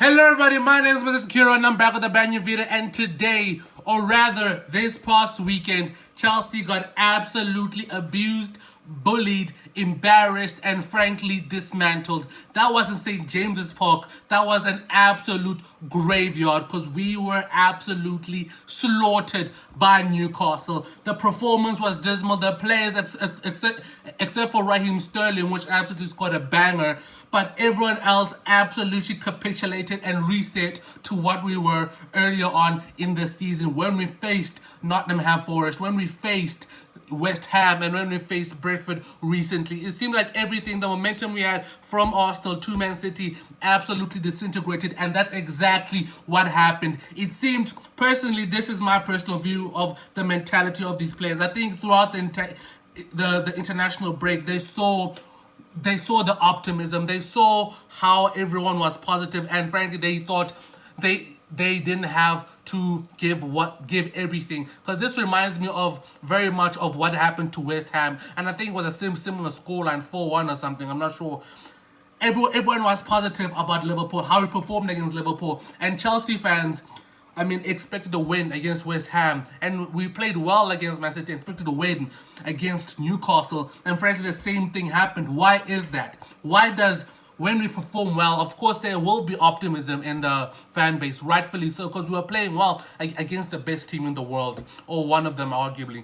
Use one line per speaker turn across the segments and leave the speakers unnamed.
Hello everybody, my name is Mr. Kiro and I'm back with a brand new video, and today, or rather this past weekend, Chelsea got absolutely abused, bullied, embarrassed and frankly dismantled. That wasn't St. James's Park, that was an absolute graveyard because we were absolutely slaughtered by Newcastle. The performance was dismal, the players except for Raheem Sterling, which absolutely scored a banger, but everyone else absolutely capitulated and reset to what we were earlier on in the season when we faced Nottingham Forest, when we faced West Ham, and when we faced Brentford recently. It seemed like everything, the momentum we had from Arsenal to Man City absolutely disintegrated, and that's exactly what happened. It seemed, personally, this is my personal view of the mentality of these players. I think throughout the international break, they saw the optimism, they saw how everyone was positive, and frankly they thought they didn't have to give everything, because this reminds me of very much of what happened to West Ham, and I think it was a similar scoreline, 4-1 or something, I'm not sure. Everyone was positive about Liverpool, how we performed against Liverpool, and Chelsea fans, expected to win against West Ham, and we played well against Man City, expected to win against Newcastle, and frankly the same thing happened. Why is that? When we perform well, of course there will be optimism in the fan base, rightfully so, because we were playing well against the best team in the world, or one of them arguably.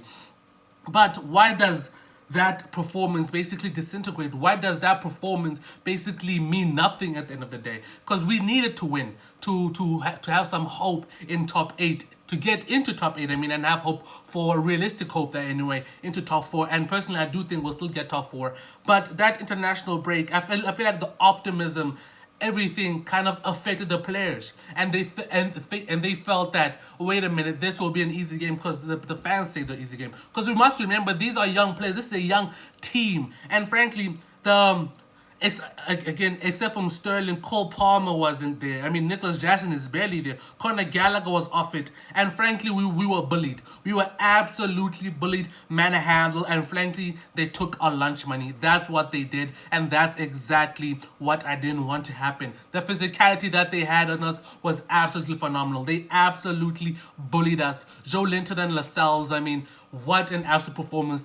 But why does that performance basically disintegrate? Why does that performance basically mean nothing at the end of the day? Because we needed to win to have some hope in top 8, to get into top 8, and have hope for realistic hope there anyway, into top 4. And personally, I do think we'll still get top 4. But that international break, I feel like the optimism, everything kind of affected the players, and they felt that, wait a minute, this will be an easy game, because the fans say the easy game. Because we must remember, these are young players, this is a young team, and frankly except from Sterling, Cole Palmer wasn't there. Nicholas Jackson is barely there. Conor Gallagher was off it. And frankly, we were bullied. We were absolutely bullied, manhandled, and frankly, they took our lunch money. That's what they did, and that's exactly what I didn't want to happen. The physicality that they had on us was absolutely phenomenal. They absolutely bullied us. Joe Linton and Lascelles, what an absolute performance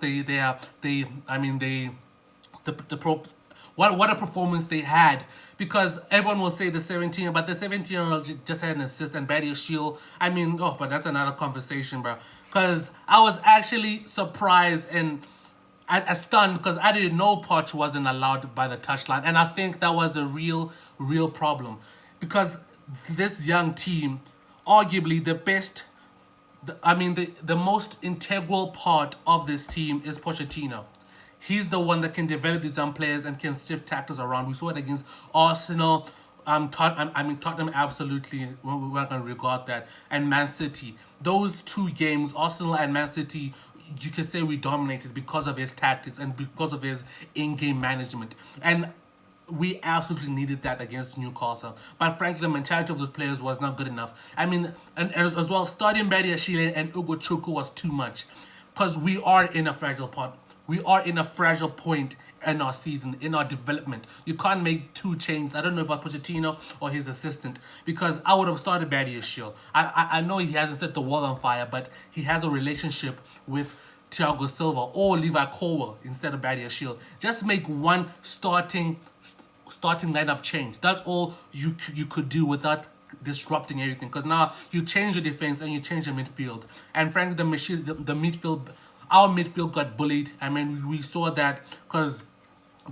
what a performance they had, because everyone will say the 17, but the 17-year-old just had an assist, and Badia Shield, but that's another conversation, bro. Because I was actually surprised and stunned, because I didn't know Poch wasn't allowed by the touchline, and I think that was a real problem, because this young team, arguably the most integral part of this team is Pochettino. He's the one that can develop these young players and can shift tactics around. We saw it against Arsenal, Tottenham absolutely, we're not going to regard that, and Man City. Those two games, Arsenal and Man City, you can say we dominated because of his tactics and because of his in-game management. And we absolutely needed that against Newcastle. But frankly, the mentality of those players was not good enough. And as well, starting Badia Shield and Ugo Chukwu was too much, because we are in a fragile part. We are in a fragile point in our season, in our development. You can't make two changes. I don't know about Pochettino or his assistant, because I would have started Badia Shield. I know he hasn't set the world on fire, but he has a relationship with Thiago Silva or Levi Colwill instead of Badia Shield. Just make one starting lineup change. That's all you could do without disrupting everything, because now you change your defense and you change your midfield. And frankly, the midfield, our midfield got bullied. We saw that, because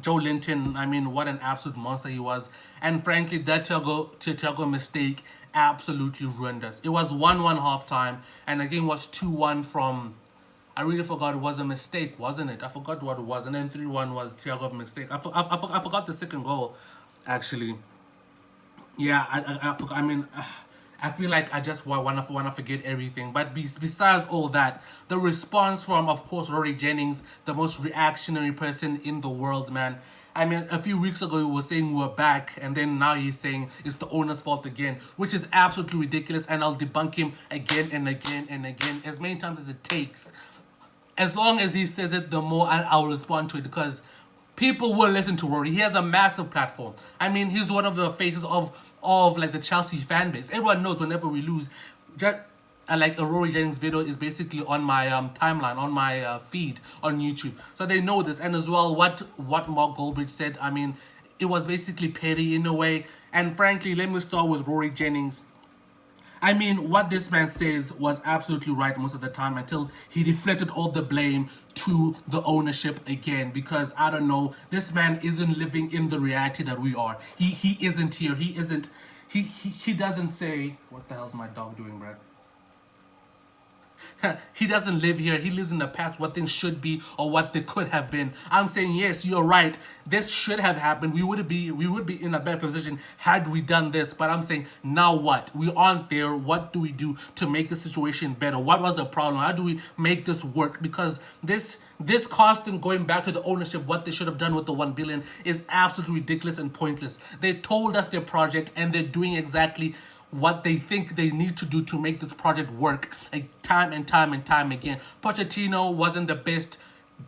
Joe Linton, what an absolute monster he was. And frankly, that Thiago mistake absolutely ruined us. It was 1-1 halftime, and the game was 2-1 from, I really forgot, it was a mistake, wasn't it? I forgot what it was. And then 3-1 was Thiago's mistake. I forgot the second goal, actually. Yeah, I forgot. I feel like I just want to forget everything. But besides all that, the response from, of course, Rory Jennings, the most reactionary person in the world, man. A few weeks ago he was saying we're back, and then now he's saying it's the owner's fault again, which is absolutely ridiculous, and I'll debunk him again and again and again, as many times as it takes. As long as he says it, the more I'll respond to it, because people will listen to Rory. He has a massive platform. He's one of the faces of of like the Chelsea fan base. Everyone knows whenever we lose, just like a Rory Jennings video is basically on my timeline, on my feed on YouTube. So they know this. And as well, what Mark Goldbridge said, I mean, it was basically petty in a way. And frankly, let me start with Rory Jennings. I mean, what this man says was absolutely right most of the time until he deflected all the blame to the ownership again. Because I don't know, this man isn't living in the reality that we are. He isn't here. He isn't. He doesn't say. What the hell's my dog doing, Brad? He doesn't live here. He lives in the past, what things should be or what they could have been. I'm saying, yes, you're right. This should have happened. We would be in a better position had we done this. But I'm saying, now what? We aren't there. What do we do to make the situation better? What was the problem? How do we make this work? Because this constant going back to the ownership, what they should have done with the 1 billion is absolutely ridiculous and pointless. They told us their project and they're doing exactly what they think they need to do to make this project work, like time and time and time again. Pochettino wasn't the best,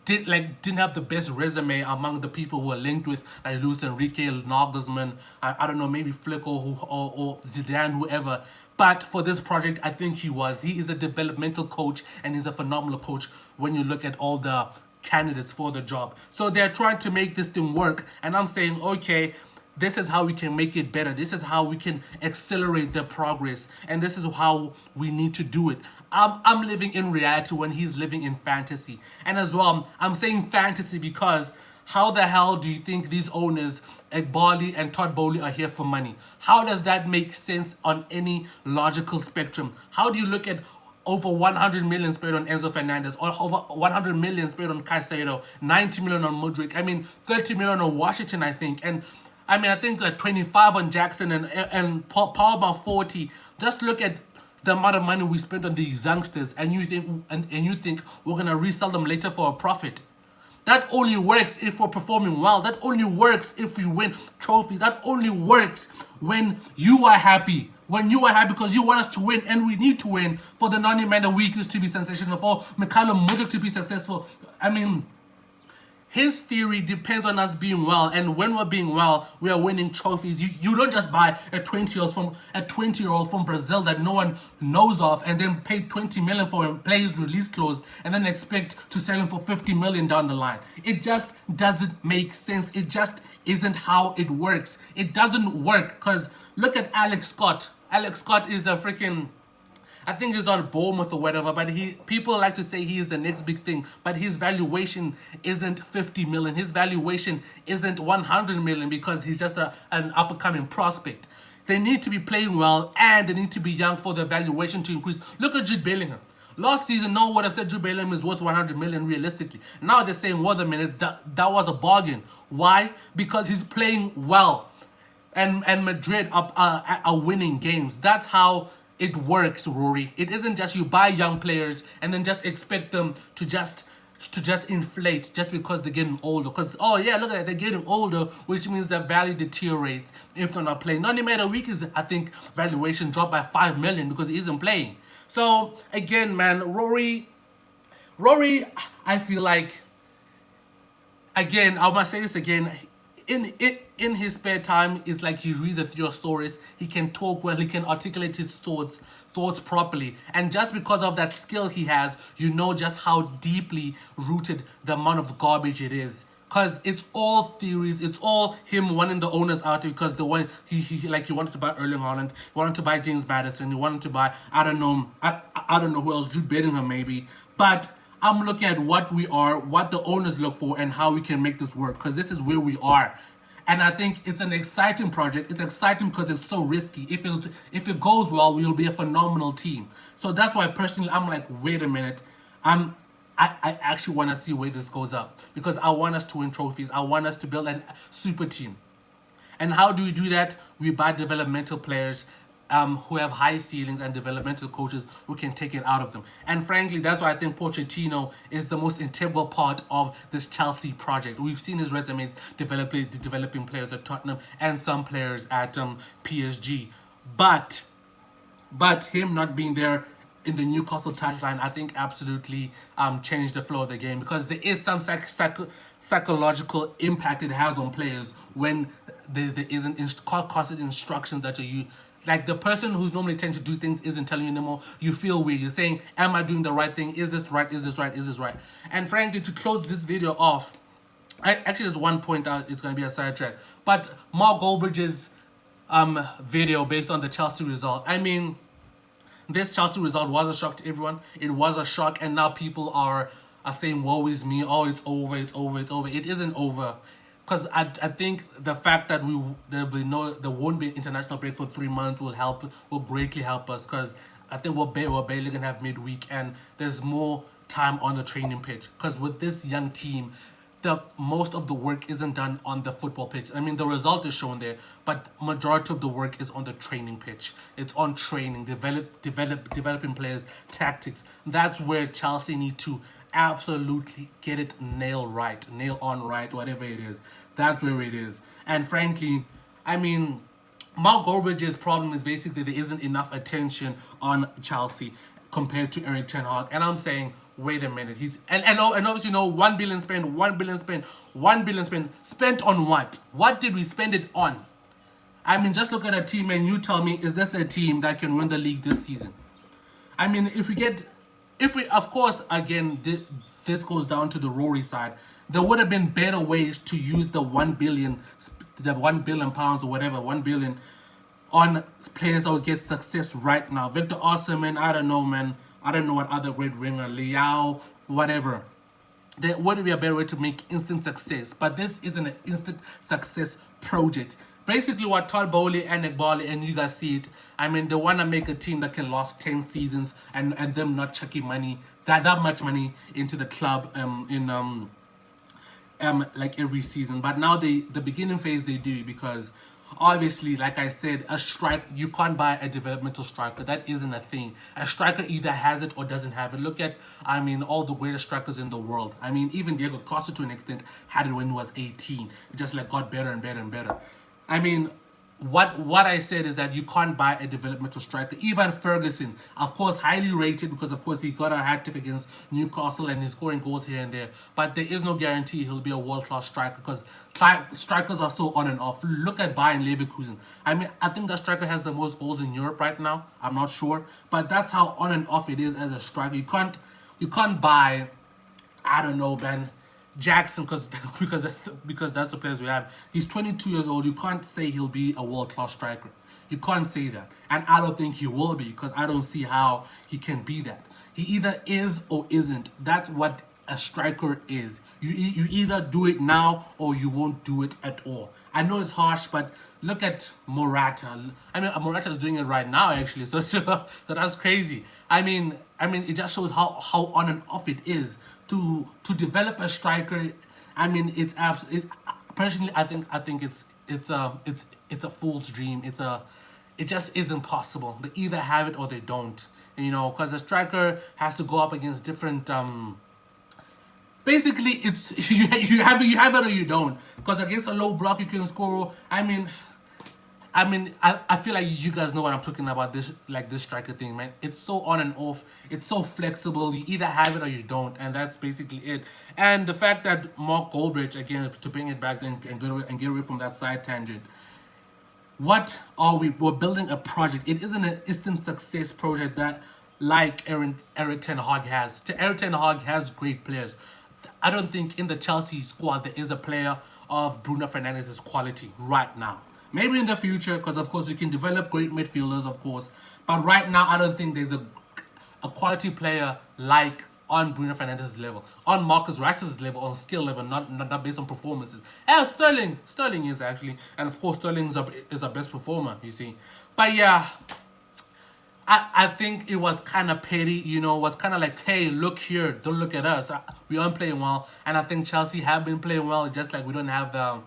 didn't have the best resume among the people who are linked with like Luis Enrique, Nagelsmann, I don't know, maybe Flick or Zidane, whoever. But for this project, I think he was. He is a developmental coach and he's a phenomenal coach when you look at all the candidates for the job. So they're trying to make this thing work, and I'm saying, okay, this is how we can make it better. This is how we can accelerate the progress. And this is how we need to do it. I'm living in reality when he's living in fantasy. And as well, I'm saying fantasy because how the hell do you think these owners, Egbali and Todd Bowley, are here for money? How does that make sense on any logical spectrum? How do you look at over 100 million spent on Enzo Fernandez, or over 100 million spent on Caicedo, 90 million on Mudryk, 30 million on Washington, I think, and I think like 25 on Jackson and Palmer 40. Just look at the amount of money we spent on these youngsters, and you think we're gonna resell them later for a profit. That only works if we're performing well. That only works if we win trophies. That only works when you are happy. When you are happy because you want us to win, and we need to win for the Nemanja Weeklies to be sensational, for Mikhailo Mudryk to be successful. I mean, his theory depends on us being well, and when we're being well, we are winning trophies. You don't just buy a 20-year-old from Brazil that no one knows of, and then pay 20 million for him, play his release clause, and then expect to sell him for 50 million down the line. It just doesn't make sense. It just isn't how it works. It doesn't work because look at Alex Scott. Alex Scott is a freaking, I think he's on Bournemouth or whatever, but people like to say he is the next big thing, but his valuation isn't 50 million. His valuation isn't 100 million because he's just an up-and-coming prospect. They need to be playing well and they need to be young for the valuation to increase. Look at Jude Bellingham. Last season, no one would have said Jude Bellingham is worth 100 million realistically. Now they're saying, wait a minute, that was a bargain. Why? Because he's playing well. And Madrid are winning games. That's how it works, Rory. It isn't just you buy young players and then just expect them to just inflate just because they're getting older. Because, oh yeah, look at that, they're getting older, which means their value deteriorates if they're not playing. Not even a week is, I think, valuation dropped by 5 million because he isn't playing. So, again, man, Rory, I feel like, again, I must say this again, in his spare time, it's like he reads a thesaurus. He can talk well. He can articulate his thoughts properly. And just because of that skill he has, you know just how deeply rooted the amount of garbage it is. Because it's all theories. It's all him wanting the owners out because the one he wanted to buy Erling Haaland, he wanted to buy James Maddison, he wanted to buy I don't know who else, Jude Bellingham maybe. But I'm looking at what we are, what the owners look for, and how we can make this work. Because this is where we are. And I think it's an exciting project. It's exciting because it's so risky. If it goes well, we'll be a phenomenal team. So that's why personally I'm like, wait a minute. I actually want to see where this goes up. Because I want us to win trophies. I want us to build a super team. And how do we do that? We buy developmental players who have high ceilings and developmental coaches who can take it out of them. And frankly, that's why I think Pochettino is the most integral part of this Chelsea project. We've seen his resumes developing players at Tottenham and some players at PSG. But him not being there in the Newcastle touchline, I think absolutely changed the flow of the game, because there is some psychological impact it has on players when there isn't constant instructions that you like the person who's normally tend to do things isn't telling you anymore. You feel weird. You're saying, am I doing the right thing? Is this right? Is this right? Is this right? And frankly, to close this video off, actually there's one point out, it's going to be a sidetrack, but Mark Goldbridge's video based on the Chelsea result. I mean, this Chelsea result was a shock to everyone. It was a shock, and now people are saying, woe is me, oh, it's over, it's over, it's over. It isn't over. Because I think the fact that there won't be an international break for 3 months will greatly help us, because I think we're barely gonna have midweek, and there's more time on the training pitch. Because with this young team, most of the work isn't done on the football pitch. I mean, the result is shown there, but majority of the work is on the training pitch. It's on training, developing players, tactics. That's where Chelsea need to absolutely get it nail on right, whatever it is. That's where it is. And frankly, I mean, Mark Goldbridge's problem is basically there isn't enough attention on Chelsea compared to Erik ten Hag. And I'm saying, wait a minute, and obviously, 1 billion spent, 1 billion spent, 1 billion spent on what? What did we spend it on? I mean, just look at a team and you tell me, is this a team that can win the league this season? I mean, of course, again, this goes down to the Rory side. There would have been better ways to use the 1 billion pounds or whatever, 1 billion on players that would get success right now. Victor Osimhen, I don't know, man. I don't know what other great winger, Liao, whatever. There would be a better way to make instant success, but this isn't an instant success project. Basically, what Todd Bowley and Iqbali, and you guys see it, I mean, they want to make a team that can last 10 seasons and them not chucking money, that much money into the club like every season. But now the beginning phase they do, because obviously, like I said, a strike, you can't buy a developmental striker. That isn't a thing. A striker either has it or doesn't have it. Look at, I mean, all the greatest strikers in the world. I mean, even Diego Costa to an extent had it when he was 18. It just like got better and better and better. I mean, what I said is that you can't buy a developmental striker. Even Ferguson, of course, highly rated because, of course, he got a hat-trick against Newcastle and he's scoring goals here and there. But there is no guarantee he'll be a world-class striker, because strikers are so on and off. Look at Bayern Leverkusen. I mean, I think that striker has the most goals in Europe right now. I'm not sure. But that's how on and off it is as a striker. You can't buy, I don't know, Ben Jackson, because that's the players we have. He's 22 years old. You can't say he'll be a world-class striker. You can't say that. And I don't think he will be, because I don't see how he can be that. He either is or isn't. That's what a striker is. You either do it now or you won't do it at all. I know it's harsh, but look at Morata. I mean, Morata is doing it right now, actually. So that's crazy. I mean, it just shows how on and off it is. To develop a striker, I mean, it's absolutely. Personally, I think it's a fool's dream. It just isn't possible. They either have it or they don't. Because a striker has to go up against different. Basically, it's you have it or you don't. Because against a low block, you can score. I feel like you guys know what I'm talking about, this striker thing, man. It's so on and off. It's so flexible. You either have it or you don't, and that's basically it. And the fact that Mark Goldbridge, again, to bring it back and get away from that side tangent, what are we? We're building a project. It isn't an instant success project that like Erik ten Hag has. Erik ten Hag has great players. I don't think in the Chelsea squad there is a player of Bruno Fernandes's quality right now. Maybe in the future, because of course you can develop great midfielders, of course. But right now, I don't think there's a quality player like on Bruno Fernandes' level, on Marcus Rashford's level, on skill level, not based on performances. Sterling is actually, and of course Sterling is our best performer, you see. But yeah, I think it was kind of petty, it was kind of like, hey, look here, don't look at us. We aren't playing well, and I think Chelsea have been playing well, just like we don't have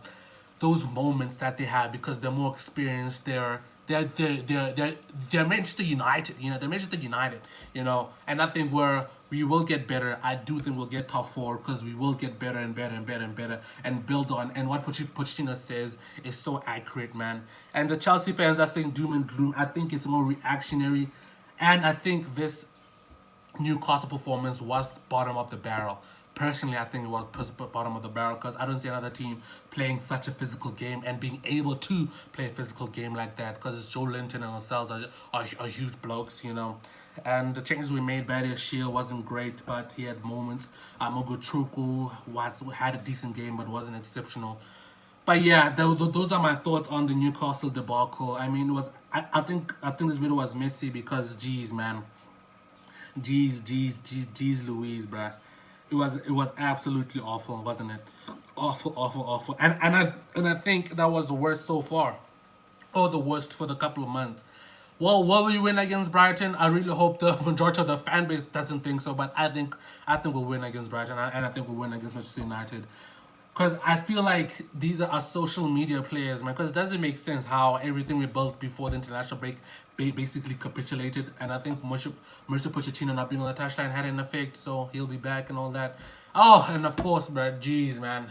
those moments that they have because they're more experienced. They're Manchester United, they're Manchester United, and I think we will get better. I do think we'll get top four because we will get better and better and better and better and build on. And what Pochettino says is so accurate, man. And the Chelsea fans are saying doom and gloom. I think it's more reactionary, and I think this Newcastle performance was bottom of the barrel. personally, I think it was bottom of the barrel because I don't see another team playing such a physical game and being able to play a physical game like that because it's Joe Linton and ourselves are huge blokes, you know. And the changes we made, Badia Shield wasn't great, but he had moments. Mogo Truku had a decent game but wasn't exceptional. But yeah, those are my thoughts on the Newcastle debacle. I mean, it was I think this video was messy because, geez, man, geez, Louise, bruh. It was absolutely awful, wasn't it? Awful. And I think that was the worst so far, or the worst for the couple of months. Well, will we win against Brighton? I really hope the majority of the fan base doesn't think so, but I think we'll win against Brighton, and I think we'll win against Manchester United. Because I feel like these are our social media players, man. Because it doesn't make sense how everything we built before the international break basically capitulated. And I think Mauricio Pochettino not being on the touchline had an effect. So he'll be back and all that. Oh, and of course, bro, jeez, man.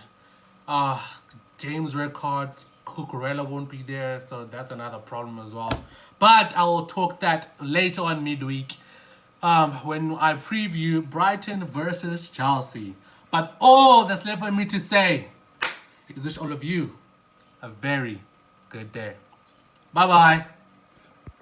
James Redcard, Cucurella won't be there. So that's another problem as well. But I will talk that later on midweek when I preview Brighton versus Chelsea. But all that's left for me to say is wish all of you a very good day. Bye-bye.